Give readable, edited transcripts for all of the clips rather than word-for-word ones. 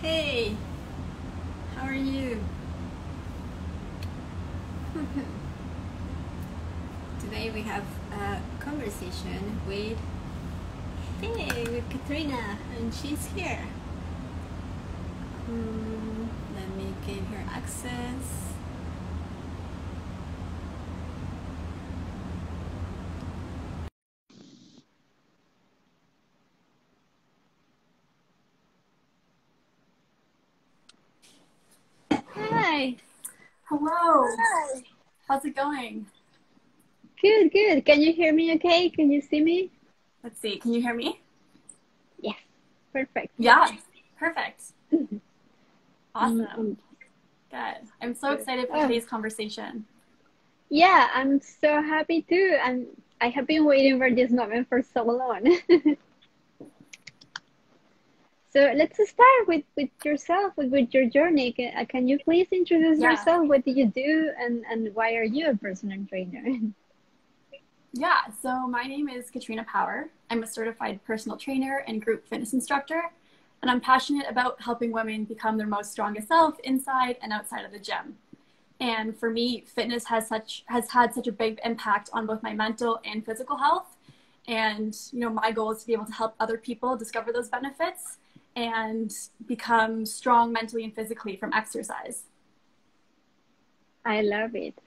Hey, how are you? Today we have a conversation with Katrina, and she's here. Let me give her access. Hi. Hello. Hi. How's it going? Good, good. Can you hear me okay? Can you see me? Let's see. Can you hear me? Yes. Perfect. Yeah. Perfect. Mm, Awesome. Good. I'm so excited for Oh, today's conversation. yeah, I'm so happy too. And I have been waiting for this moment for so long. So let's start with yourself, with your journey. Can you please introduce Yeah. yourself? What do you do, and why are you a personal trainer? Yeah. So my name is Katrina Power. I'm a certified personal trainer and group fitness instructor, and I'm passionate about helping women become their most strongest self inside and outside of the gym. And for me, fitness has had such a big impact on both my mental and physical health. And my goal is to be able to help other people discover those benefits and become strong mentally and physically from exercise. I love it.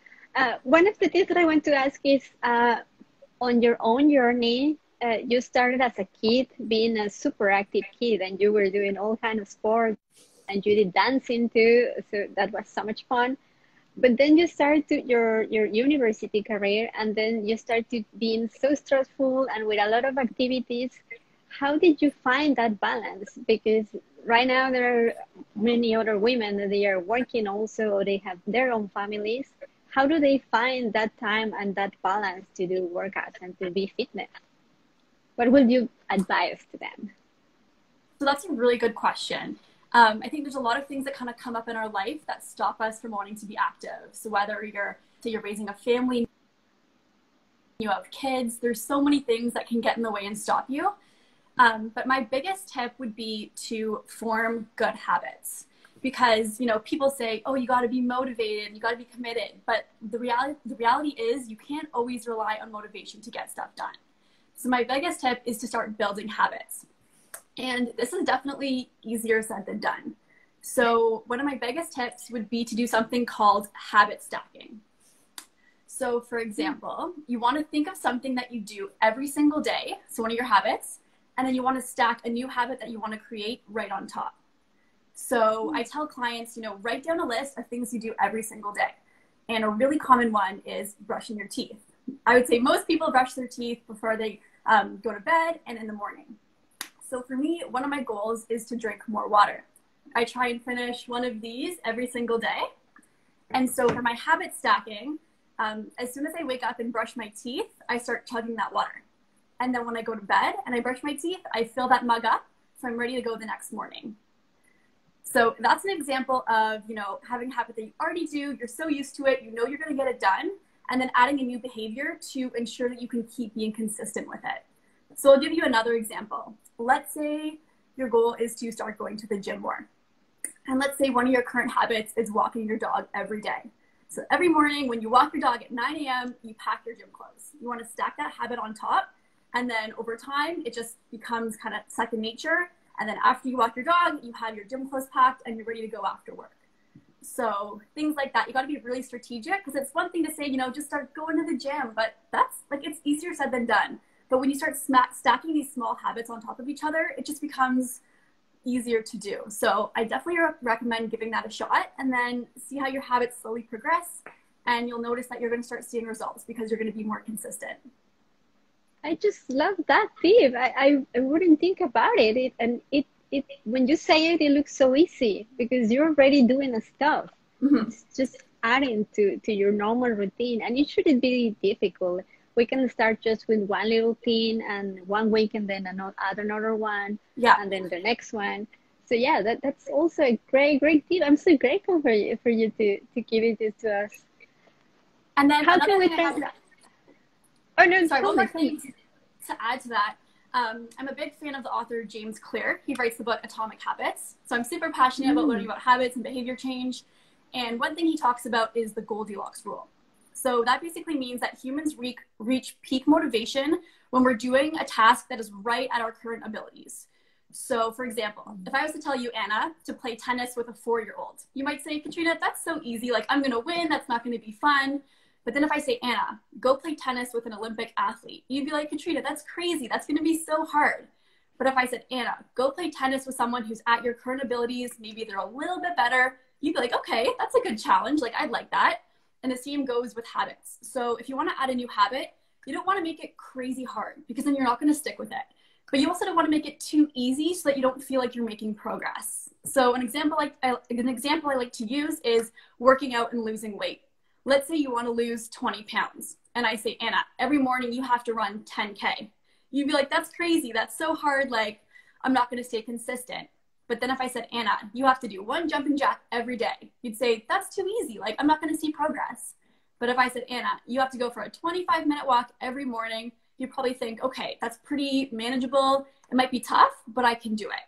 One of the things that I want to ask is, on your own journey, you started as a kid, being a super active kid, and you were doing all kind of sports, and you did dancing too. So that was so much fun. But then you started your university career, and then you started being so stressful and with a lot of activities. How did you find that balance? Because right now there are many other women that they are working also, or they have their own families. How do they find that time and that balance to do workouts and to be fitness? What would you advise to them? So that's a really good question. I think there's a lot of things that kind of come up in our life that stop us from wanting to be active. So whether you're raising a family, you have kids, there's so many things that can get in the way and stop you. But my biggest tip would be to form good habits, because people say, oh, you got to be motivated, you got to be committed, but the reality is you can't always rely on motivation to get stuff done. So my biggest tip is to start building habits, and this is definitely easier said than done. So one of my biggest tips would be to do something called habit stacking. So for example, you want to think of something that you do every single day, so one of your habits, and then you want to stack a new habit that you want to create right on top. So I tell clients, write down a list of things you do every single day. And a really common one is brushing your teeth. I would say most people brush their teeth before they go to bed and in the morning. So for me, one of my goals is to drink more water. I try and finish one of these every single day. And so for my habit stacking, as soon as I wake up and brush my teeth, I start chugging that water. And then when I go to bed and I brush my teeth, I fill that mug up, so I'm ready to go the next morning. So that's an example of, having a habit that you already do, you're so used to it, you're going to get it done, and then adding a new behavior to ensure that you can keep being consistent with it. So I'll give you another example. Let's say your goal is to start going to the gym more. And let's say one of your current habits is walking your dog every day. So every morning when you walk your dog at 9 a.m., you pack your gym clothes. You want to stack that habit on top. And then over time, it just becomes kind of second nature. And then after you walk your dog, you have your gym clothes packed and you're ready to go after work. So things like that, you got to be really strategic, because it's one thing to say, just start going to the gym, but that's it's easier said than done. But when you start stacking these small habits on top of each other, it just becomes easier to do. So I definitely recommend giving that a shot, and then see how your habits slowly progress. And you'll notice that you're going to start seeing results because you're going to be more consistent. I just love that tip. I wouldn't think about it when you say it, it looks so easy because you're already doing the stuff. Mm-hmm. It's just adding to your normal routine, and it shouldn't be difficult. We can start just with one little thing, and one week, and then add another one, Yeah. and then the next one. So yeah, that's also a great tip. I'm so grateful for you to give it to us. And then How another can we thing I have Oh no, sorry, tell one me, more tell me. thing to add to that. I'm a big fan of the author James Clear. He writes the book Atomic Habits. So I'm super passionate about learning about habits and behavior change. And one thing he talks about is the Goldilocks Rule. So that basically means that humans reach peak motivation when we're doing a task that is right at our current abilities. So for example, if I was to tell you, Anna, to play tennis with a 4-year-old, you might say, Katrina, that's so easy. Like, I'm going to win. That's not going to be fun. But then if I say, Anna, go play tennis with an Olympic athlete, you'd be like, Katrina, that's crazy. That's going to be so hard. But if I said, Anna, go play tennis with someone who's at your current abilities, maybe they're a little bit better, you'd be like, okay, that's a good challenge. Like, I'd like that. And the same goes with habits. So if you want to add a new habit, you don't want to make it crazy hard because then you're not going to stick with it. But you also don't want to make it too easy so that you don't feel like you're making progress. So an example I like to use is working out and losing weight. Let's say you want to lose 20 pounds. And I say, Anna, every morning you have to run 10K. You'd be like, that's crazy. That's so hard. Like, I'm not going to stay consistent. But then if I said, Anna, you have to do 1 jumping jack every day, you'd say, that's too easy. Like, I'm not going to see progress. But if I said, Anna, you have to go for a 25-minute walk every morning, you'd probably think, okay, that's pretty manageable. It might be tough, but I can do it.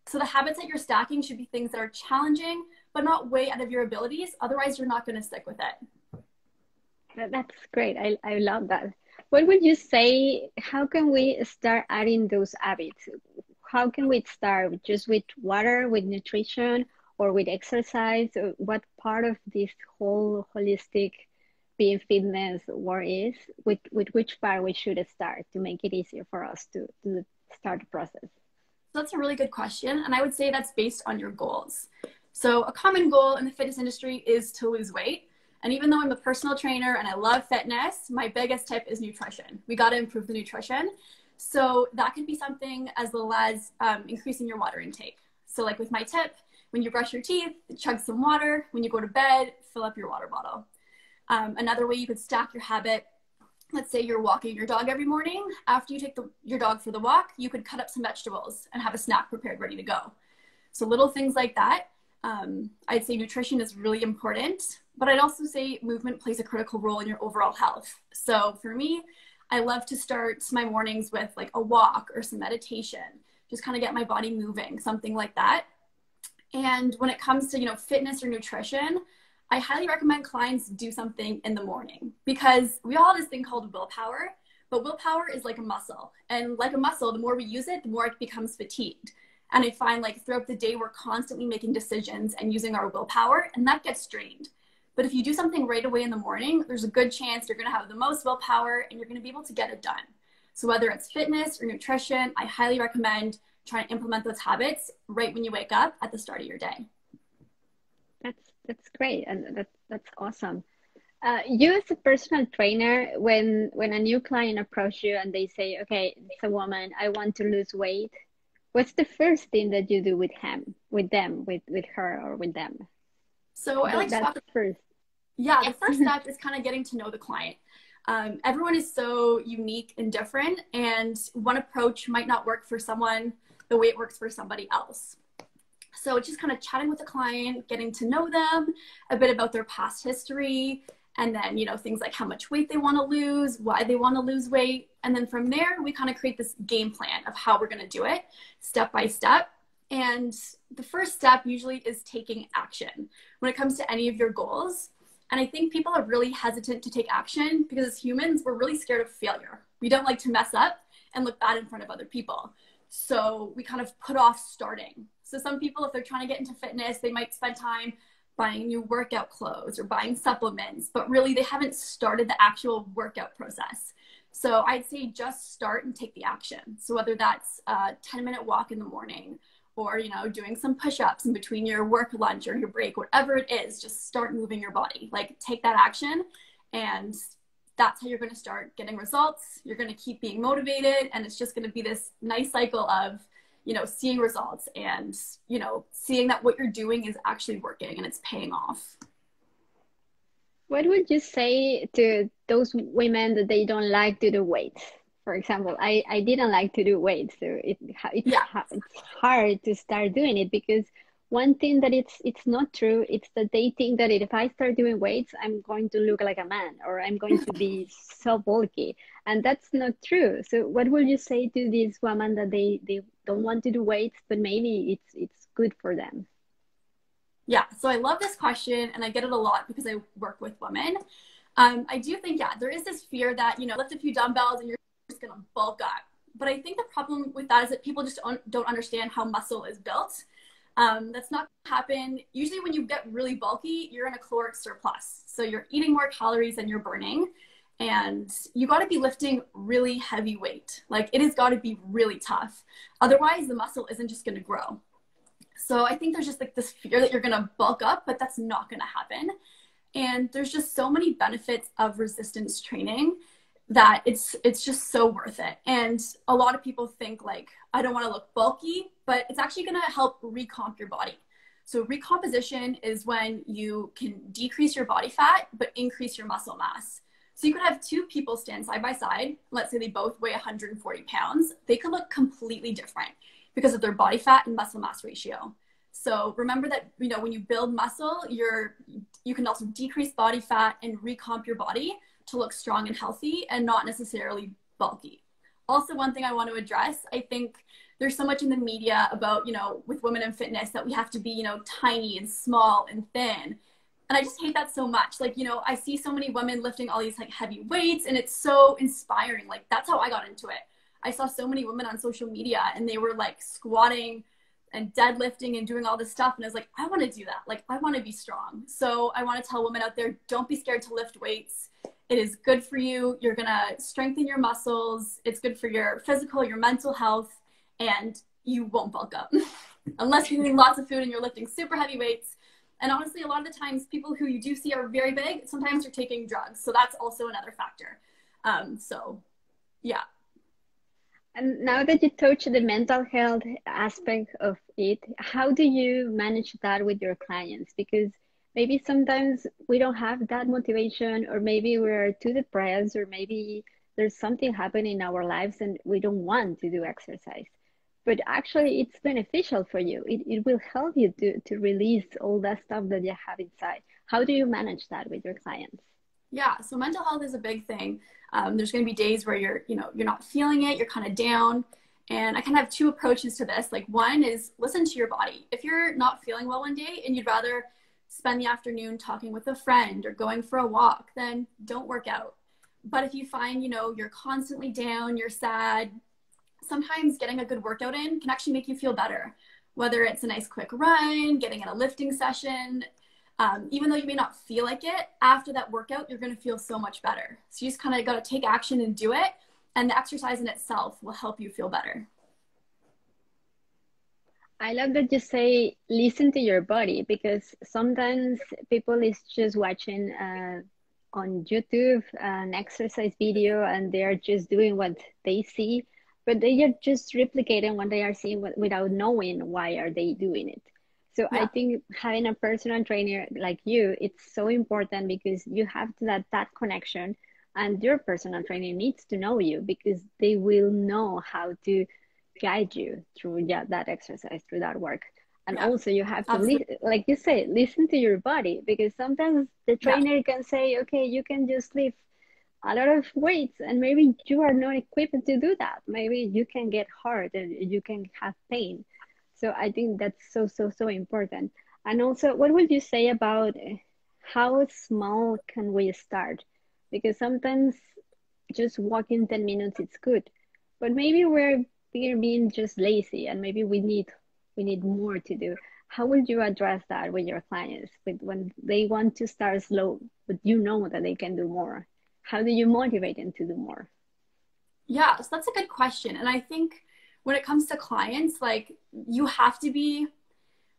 So the habits that you're stacking should be things that are challenging, but not way out of your abilities. Otherwise, you're not going to stick with it. That's great. I love that. What would you say, how can we start adding those habits? How can we start? Just with water, with nutrition, or with exercise? What part of this whole holistic being fitness work is? With which part we should start to make it easier for us to start the process? So that's a really good question. And I would say that's based on your goals. So a common goal in the fitness industry is to lose weight. And even though I'm a personal trainer and I love fitness, my biggest tip is nutrition. We got to improve the nutrition. So that can be something as little as increasing your water intake. So like with my tip, when you brush your teeth, chug some water. When you go to bed, fill up your water bottle. Another way you could stack your habit, let's say you're walking your dog every morning. After you take your dog for the walk, you could cut up some vegetables and have a snack prepared, ready to go. So little things like that. I'd say nutrition is really important, but I'd also say movement plays a critical role in your overall health. So for me, I love to start my mornings with like a walk or some meditation, just kind of get my body moving, something like that. And when it comes to, fitness or nutrition, I highly recommend clients do something in the morning because we all have this thing called willpower, but willpower is like a muscle. And like a muscle, the more we use it, the more it becomes fatigued. And I find like throughout the day, we're constantly making decisions and using our willpower, and that gets strained. But if you do something right away in the morning, there's a good chance you're going to have the most willpower and you're going to be able to get it done. So whether it's fitness or nutrition, I highly recommend trying to implement those habits right when you wake up at the start of your day. That's great, and that's awesome. You as a personal trainer, when a new client approaches you and they say, okay, it's a woman, I want to lose weight, what's the first thing that you do with him, with them, with her or with them? So I like to talk first. Yeah, the first step is kind of getting to know the client. Everyone is so unique and different, and one approach might not work for someone the way it works for somebody else. So it's just kind of chatting with the client, getting to know them, a bit about their past history, and then, things like how much weight they want to lose, why they want to lose weight. And then from there, we kind of create this game plan of how we're going to do it step by step. And the first step usually is taking action when it comes to any of your goals. And I think people are really hesitant to take action because as humans, we're really scared of failure. We don't like to mess up and look bad in front of other people. So we kind of put off starting. So some people, if they're trying to get into fitness, they might spend time buying new workout clothes or buying supplements, but really they haven't started the actual workout process. So I'd say just start and take the action. So whether that's a 10-minute walk in the morning or, doing some push-ups in between your work lunch or your break, whatever it is, just start moving your body. Like take that action, and that's how you're going to start getting results. You're going to keep being motivated, and it's just going to be this nice cycle of, seeing results and, seeing that what you're doing is actually working and it's paying off. What would you say to those women that they don't like to do weights? For example, I didn't like to do weights, so it's hard to start doing it because one thing that it's not true, it's that they think that if I start doing weights, I'm going to look like a man or I'm going to be so bulky. And that's not true. So what will you say to this woman that they don't want to do weights, but maybe it's good for them? Yeah, so I love this question and I get it a lot because I work with women. I do think, yeah, there is this fear that, you know, lift a few dumbbells and you're just going to bulk up. But I think the problem with that is that people just don't understand how muscle is built. That's not going to happen. Usually when you get really bulky, you're in a caloric surplus. So you're eating more calories than you're burning. And you got to be lifting really heavy weight. Like it has got to be really tough. Otherwise, the muscle isn't just going to grow. So I think there's just like this fear that you're going to bulk up, but that's not going to happen. And there's just so many benefits of resistance training that it's just so worth it. And a lot of people think like, I don't want to look bulky, but it's actually going to help recomp your body. So recomposition is when you can decrease your body fat, but increase your muscle mass. So you could have two people stand side by side. Let's say they both weigh 140 pounds. They could look completely different because of their body fat and muscle mass ratio. So remember that, you know, when you build muscle, you can also decrease body fat and recomp your body to look strong and healthy and not necessarily bulky. Also, one thing I want to address, I think there's so much in the media about, you know, with women in fitness that we have to be, you know, tiny and small and thin. And I just hate that so much. Like, you know, I see so many women lifting all these like heavy weights and it's so inspiring. Like that's how I got into it. I saw so many women on social media and they were like squatting and deadlifting and doing all this stuff. And I was like, I want to do that. Like, I want to be strong. So I want to tell women out there, don't be scared to lift weights. It is good for you. You're going to strengthen your muscles. It's good for your physical, your mental health, and you won't bulk up unless you're eating lots of food and you're lifting super heavy weights. And honestly, a lot of the times people who you do see are very big, sometimes they're taking drugs. So that's also another factor. So yeah. And now that you touch the mental health aspect of it, how do you manage that with your clients? Because maybe sometimes we don't have that motivation, or maybe we're too depressed, or maybe there's something happening in our lives and we don't want to do exercise. But actually, it's beneficial for you. It will help you to release all that stuff that you have inside. How do you manage that with your clients? Yeah, so mental health is a big thing. There's going to be days where you're not feeling it, you're kind of down. And I kind of have two approaches to this. Like one is listen to your body. If you're not feeling well one day and you'd rather spend the afternoon talking with a friend or going for a walk, then don't work out. But if you find, you know, you're constantly down, you're sad, sometimes getting a good workout in can actually make you feel better. Whether it's a nice quick run, getting in a lifting session, even though you may not feel like it, after that workout, you're going to feel so much better. So you just kind of got to take action and do it. And the exercise in itself will help you feel better. I love that you say listen to your body, because sometimes people is just watching on YouTube an exercise video and they are just doing what they see, but they are just replicating what they are seeing without knowing why are they doing it. So I Yeah. think having a personal trainer like you, it's so important because you have that connection, and your personal trainer needs to know you because they will know how to guide you through, yeah, that exercise, through that work. And Yeah, also you have to, absolutely. like you say, listen to your body, because sometimes the Yeah. trainer can say, okay, you can just lift a lot of weights and maybe you are not equipped to do that. Maybe you can get hurt and you can have pain. So I think that's so important. And also, what would you say about how small can we start? Because sometimes just walking 10 minutes, it's good, but maybe we're being just lazy and maybe we need more to do. How would you address that with your clients with when they want to start slow, but you know that they can do more? How do you motivate them to do more? Yeah, so that's a good question. And I think when it comes to clients, like you have to be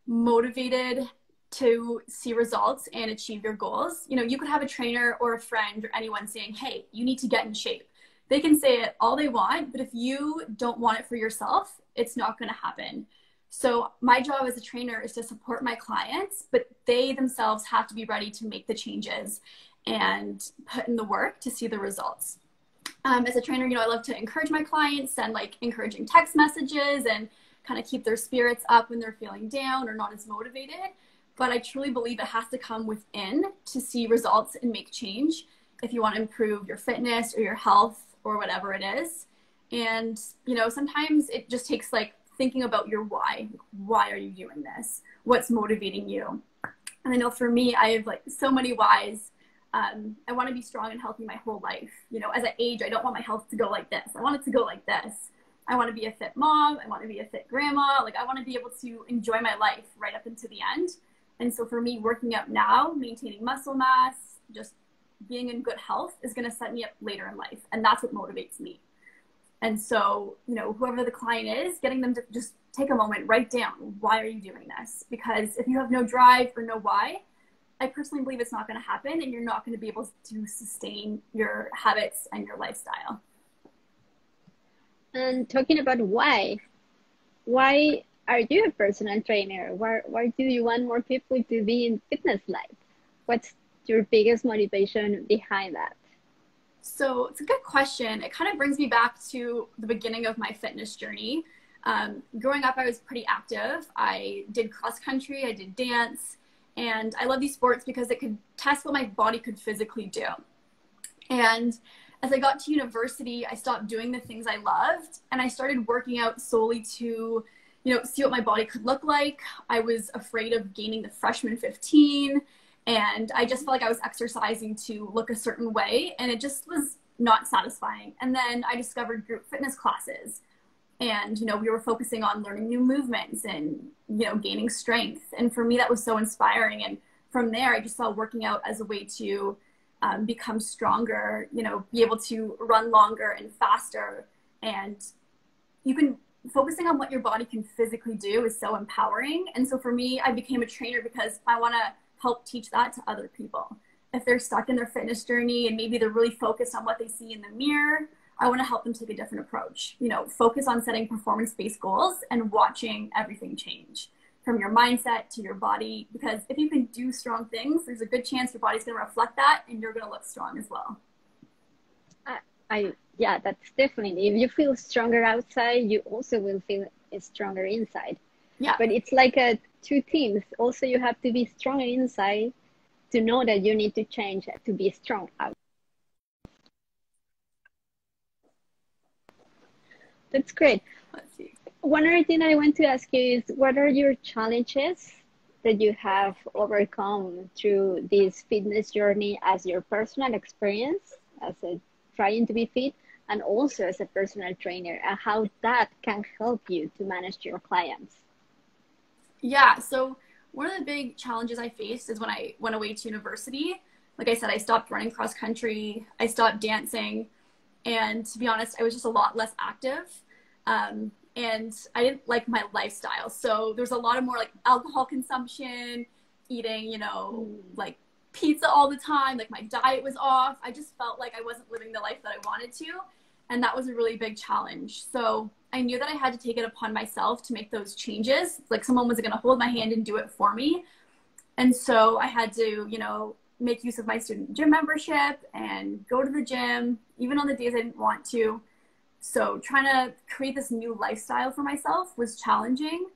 motivated to see results and achieve your goals. You know, you could have a trainer or a friend or anyone saying, hey, you need to get in shape. They can say it all they want, but if you don't want it for yourself, it's not going to happen. So my job as a trainer is to support my clients, but they themselves have to be ready to make the changes and put in the work to see the results. As a trainer, you know, I love to encourage my clients, send like encouraging text messages and kind of keep their spirits up when they're feeling down or not as motivated. But I truly believe it has to come within to see results and make change if you want to improve your fitness or your health or whatever it is. And, you know, sometimes it just takes like thinking about your why. Why are you doing this? What's motivating you? And I know for me, I have like so many whys. I want to be strong and healthy my whole life. You know, as I age, I don't want my health to go like this. I want it to go like this. I want to be a fit mom. I want to be a fit grandma. Like, I want to be able to enjoy my life right up into the end. And so for me, working out now, maintaining muscle mass, just being in good health is going to set me up later in life. And that's what motivates me. And so, you know, whoever the client is, getting them to just take a moment, write down, why are you doing this? Because if you have no drive or no why, I personally believe it's not going to happen, and you're not going to be able to sustain your habits and your lifestyle. And talking about why are you a personal trainer? Why do you want more people to be in fitness life? What's your biggest motivation behind that? So it's a good question. It kind of brings me back to the beginning of my fitness journey. Growing up, I was pretty active. I did cross country, I did dance, and I love these sports because it could test what my body could physically do. And as I got to university, I stopped doing the things I loved, and I started working out solely to, you know, see what my body could look like. I was afraid of gaining the freshman 15, and I just felt like I was exercising to look a certain way, and it just was not satisfying. And then I discovered group fitness classes. And, you know, we were focusing on learning new movements and, you know, gaining strength. And for me, that was so inspiring. And from there, I just saw working out as a way to become stronger, you know, be able to run longer and faster. And you can, focusing on what your body can physically do is so empowering. And so for me, I became a trainer because I want to help teach that to other people. If they're stuck in their fitness journey and maybe they're really focused on what they see in the mirror, I want to help them take a different approach. You know, focus on setting performance-based goals and watching everything change from your mindset to your body. Because if you can do strong things, there's a good chance your body's going to reflect that and you're going to look strong as well. Yeah, that's definitely. If you feel stronger outside, you also will feel stronger inside. Yeah. But it's like two things. Also, you have to be strong inside to know that you need to change to be strong outside. That's great. Let's see. One other thing I want to ask you is, what are your challenges that you have overcome through this fitness journey as your personal experience, as a trying to be fit, and also as a personal trainer, and how that can help you to manage your clients? Yeah, so one of the big challenges I faced is when I went away to university. Like I said, I stopped running cross country, I stopped dancing, and to be honest, I was just a lot less active. And I didn't like my lifestyle. So there's a lot of more like alcohol consumption, eating, you know, like pizza all the time. Like my diet was off. I just felt like I wasn't living the life that I wanted to. And that was a really big challenge. So I knew that I had to take it upon myself to make those changes. Like someone was going to hold my hand and do it for me. And so I had to, you know, make use of my student gym membership and go to the gym, even on the days I didn't want to. So trying to create this new lifestyle for myself was challenging,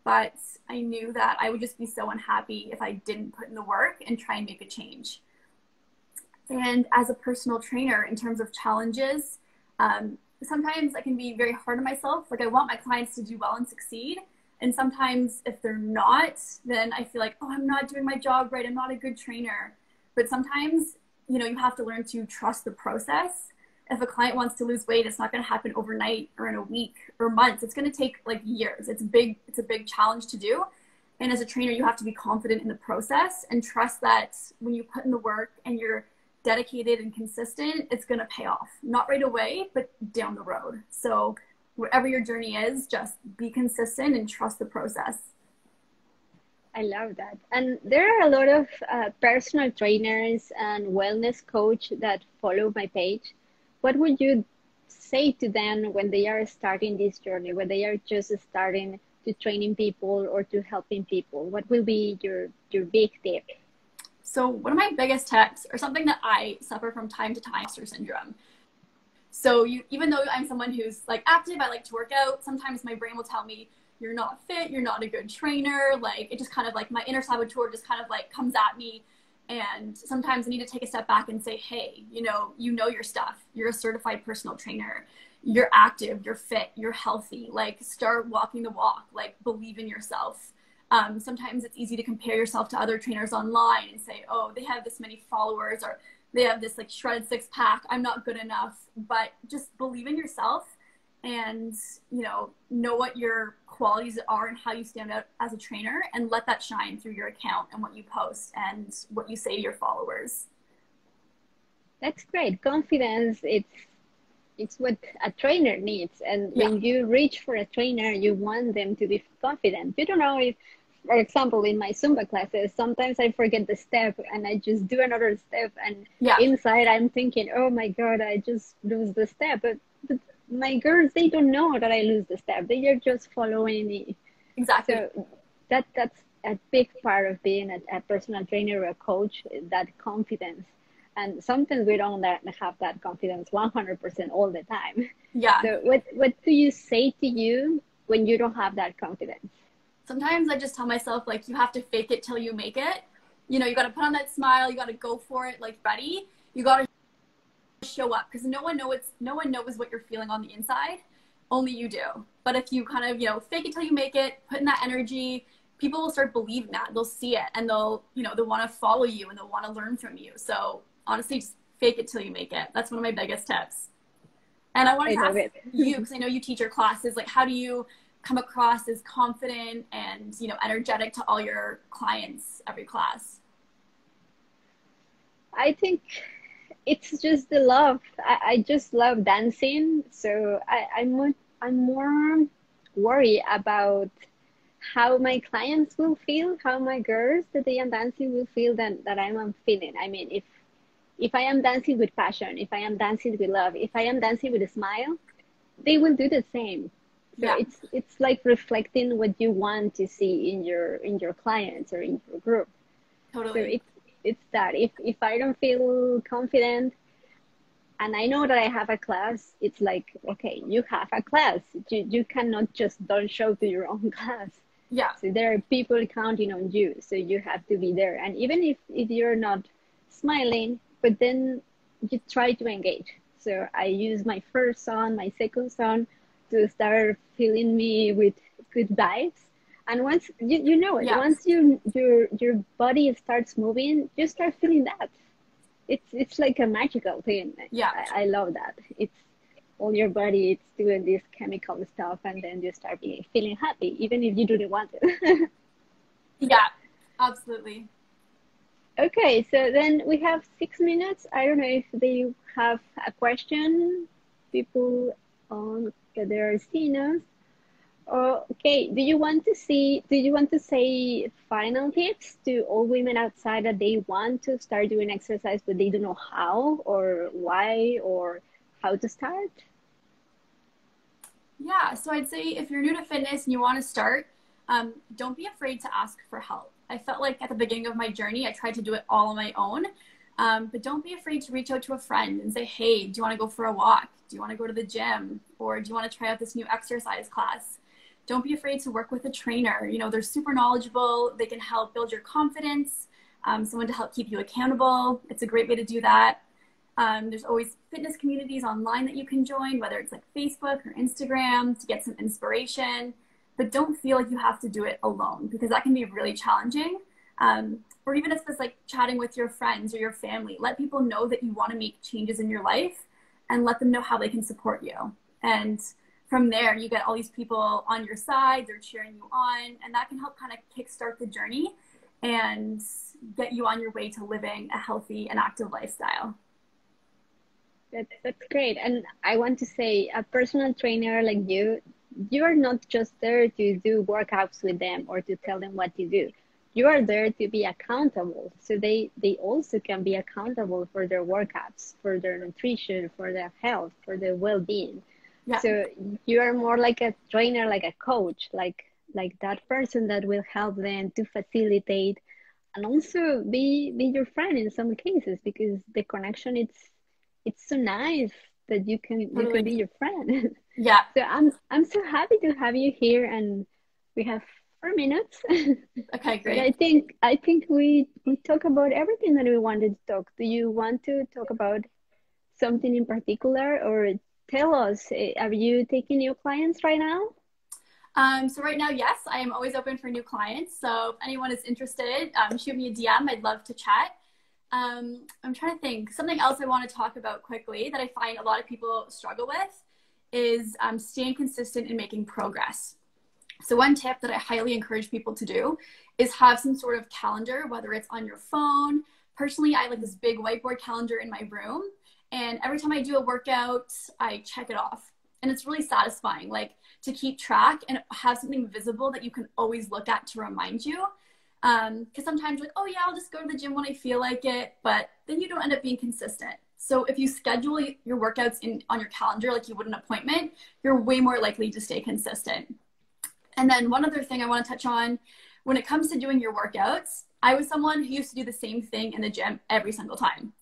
but I knew that I would just be so unhappy if I didn't put in the work and try and make a change. And as a personal trainer, in terms of challenges, sometimes I can be very hard on myself. Like I want my clients to do well and succeed. And sometimes if they're not, then I feel like, oh, I'm not doing my job right. I'm not a good trainer. But sometimes, you know, you have to learn to trust the process. If a client wants to lose weight, it's not going to happen overnight or in a week or months. It's going to take like years. It's a big challenge to do. And as a trainer, you have to be confident in the process and trust that when you put in the work and you're dedicated and consistent, it's going to pay off. Not right away, but down the road. So whatever your journey is, just be consistent and trust the process. I love that. And there are a lot of personal trainers and wellness coach that follow my page. What would you say to them when they are starting this journey, when they are just starting to training people or to helping people? What will be your big tip? So one of my biggest tips, or something that I suffer from time to time, imposter syndrome. So even though I'm someone who's like active, I like to work out, sometimes my brain will tell me, you're not fit, you're not a good trainer. Like, it just kind of like, my inner saboteur just kind of like comes at me. And sometimes I need to take a step back and say, hey, you know your stuff. You're a certified personal trainer. You're active, you're fit, you're healthy. Like, start walking the walk, like, believe in yourself. Sometimes it's easy to compare yourself to other trainers online and say, oh, they have this many followers, or they have this like shredded six pack, I'm not good enough. But just believe in yourself, and know what your qualities are and how you stand out as a trainer, and let that shine through your account and what you post and what you say to your followers. That's great. Confidence, it's what a trainer needs. And Yeah. when you reach for a trainer, you want them to be confident. You don't know if, for example, in my Zumba classes, sometimes I forget the step and I just do another step. And Yeah. inside I'm thinking, oh my God, I just lose the step. But my girls, they don't know that I lose the step. They are just following me. Exactly. So that's a big part of being a personal trainer or a coach, that confidence. And sometimes we don't have that confidence 100% all the time. Yeah. So what do you say to you when you don't have that confidence? Sometimes I just tell myself, like, you have to fake it till you make it. You got to put on that smile. You got to go for it, like, ready. You got to show up, because no one knows what you're feeling on the inside. Only you do. But if you kind of, fake it till you make it, put in that energy, people will start believing that. They'll see it, and they'll want to follow you, and they'll want to learn from you. So honestly, just fake it till you make it. That's one of my biggest tips. And I wanted to ask you, because I know you teach your classes, like, how do you come across as confident and, energetic to all your clients every class? I think it's just the love. I just love dancing. So I'm more worried about how my clients will feel, how my girls that they am dancing will feel than that I'm feeling. I mean, if I am dancing with passion, if I am dancing with love, if I am dancing with a smile, they will do the same. So Yeah. it's like reflecting what you want to see in your clients or in your group. So Totally. it's that if I don't feel confident and I know that I have a class, it's like, okay, you have a class. You cannot just don't show to your own class. Yeah. So there are people counting on you. So you have to be there. And even if you're not smiling, but then you try to engage. So I use my first song, my second song to start filling me with good vibes. And once you know it, Yeah. once your body starts moving, you start feeling that. It's like a magical thing. Yeah. I love that. It's all your body, it's doing this chemical stuff, and then you start feeling happy, even if you didn't want it. Yeah, absolutely. Okay, so then we have 6 minutes. I don't know if they have a question. People on there are seeing us. Okay, do you want to say final tips to all women outside that they want to start doing exercise but they don't know how or why or how to start? Yeah, so I'd say if you're new to fitness and you want to start, don't be afraid to ask for help. I felt like at the beginning of my journey, I tried to do it all on my own. But don't be afraid to reach out to a friend and say, hey, do you want to go for a walk? Do you want to go to the gym? Or do you want to try out this new exercise class? Don't be afraid to work with a trainer. They're super knowledgeable. They can help build your confidence, someone to help keep you accountable. It's a great way to do that. There's always fitness communities online that you can join, whether it's like Facebook or Instagram, to get some inspiration. But don't feel like you have to do it alone, because that can be really challenging. Or even if it's like chatting with your friends or your family, let people know that you want to make changes in your life, and let them know how they can support you. And from there, you get all these people on your side, they're cheering you on, and that can help kind of kickstart the journey and get you on your way to living a healthy and active lifestyle. That's great. And I want to say, a personal trainer like you are not just there to do workouts with them or to tell them what to do. You are there to be accountable. So they also can be accountable for their workouts, for their nutrition, for their health, for their well-being. Yeah. So you are more like a trainer, like a coach, like that person that will help them to facilitate and also be your friend in some cases, because the connection, it's so nice that you can Totally. be your friend. Yeah. So I'm so happy to have you here, and We have 4 minutes. Okay, But great. I think we talk about everything that we wanted to talk. Do you want to talk about something in particular, or tell us, are you taking new clients right now? So right now, yes, I am always open for new clients. So if anyone is interested, shoot me a DM. I'd love to chat. I'm trying to think. Something else I want to talk about quickly that I find a lot of people struggle with is staying consistent and making progress. So one tip that I highly encourage people to do is have some sort of calendar, whether it's on your phone. Personally, I like this big whiteboard calendar in my room. And every time I do a workout, I check it off. And it's really satisfying, like to keep track and have something visible that you can always look at to remind you. Because sometimes you're like, oh yeah, I'll just go to the gym when I feel like it. But then you don't end up being consistent. So if you schedule your workouts on your calendar like you would an appointment, you're way more likely to stay consistent. And then one other thing I want to touch on, when it comes to doing your workouts, I was someone who used to do the same thing in the gym every single time.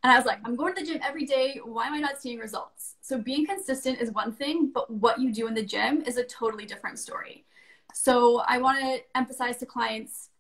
And I was like, I'm going to the gym every day. Why am I not seeing results? So being consistent is one thing, but what you do in the gym is a totally different story. So I want to emphasize to clients,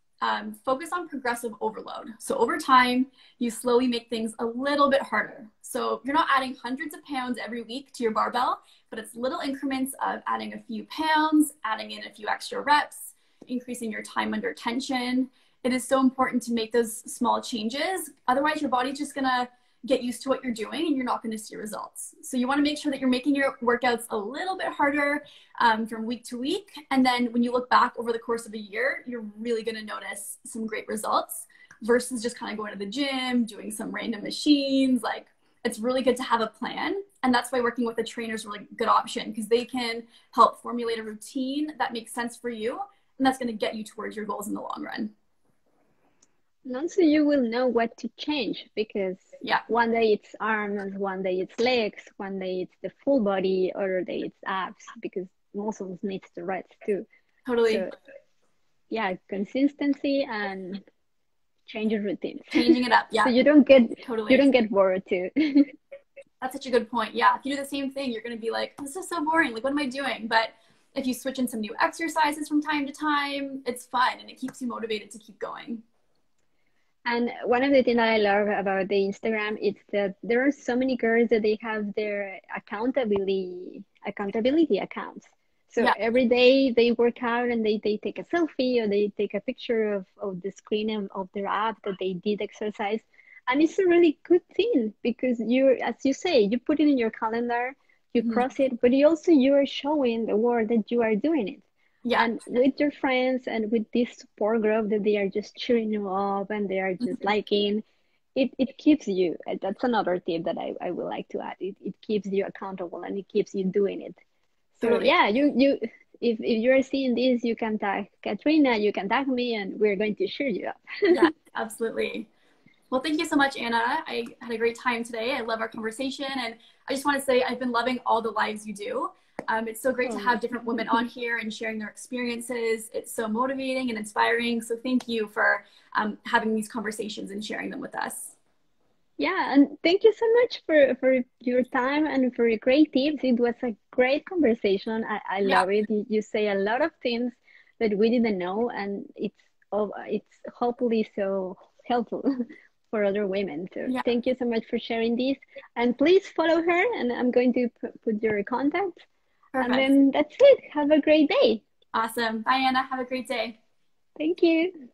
focus on progressive overload. So over time, you slowly make things a little bit harder. So you're not adding hundreds of pounds every week to your barbell, but it's little increments of adding a few pounds, adding in a few extra reps, increasing your time under tension. It is so important to make those small changes. Otherwise, your body's just going to get used to what you're doing and you're not going to see results. So you want to make sure that you're making your workouts a little bit harder from week to week. And then when you look back over the course of a year, you're really going to notice some great results versus just kind of going to the gym, doing some random machines. Like, it's really good to have a plan. And that's why working with a trainer is a really good option, because they can help formulate a routine that makes sense for you. And that's going to get you towards your goals in the long run. And also you will know what to change, because Yeah, one day it's arms, one day it's legs, one day it's the full body, other day it's abs, because muscles needs to rest too. totally. So yeah, consistency and change your routines. Changing it up. So Yeah, you totally. don't get bored too. That's such a good point. Yeah, if you do the same thing, you're going to be like, this is so boring. Like, what am I doing? But if you switch in some new exercises from time to time, it's fun and it keeps you motivated to keep going. And one of the things that I love about the Instagram is that there are so many girls that they have their accountability accounts. So Yeah, every day they work out and they take a selfie or they take a picture of the screen of their app that they did exercise. And it's a really good thing, because you, as you say, you put it in your calendar, you mhm. cross it, but you are showing the world that you are doing it. Yeah, And with your friends and with this support group that they are just cheering you up and they are just mhm. liking, it keeps you. That's another tip that I would like to add. It keeps you accountable and it keeps you doing it. So Totally. yeah, you if you're seeing this, you can tag Katrina, you can tag me, and we're going to cheer you up. Yeah, absolutely. Well, thank you so much, Anna. I had a great time today. I love our conversation. And I just want to say I've been loving all the lives you do. It's so great to Oh, have different women on here and sharing their experiences. It's so motivating and inspiring. So thank you for having these conversations and sharing them with us. yeah, and thank you so much for your time and for your great tips. It was a great conversation. I Yeah, love it. You say a lot of things that we didn't know, and it's hopefully so helpful for other women. So yeah, thank you so much for sharing this, and please follow her. And I'm going to put your contact, and perfect. then that's it. Have a great day. Awesome. Bye, Anna. Have a great day. Thank you.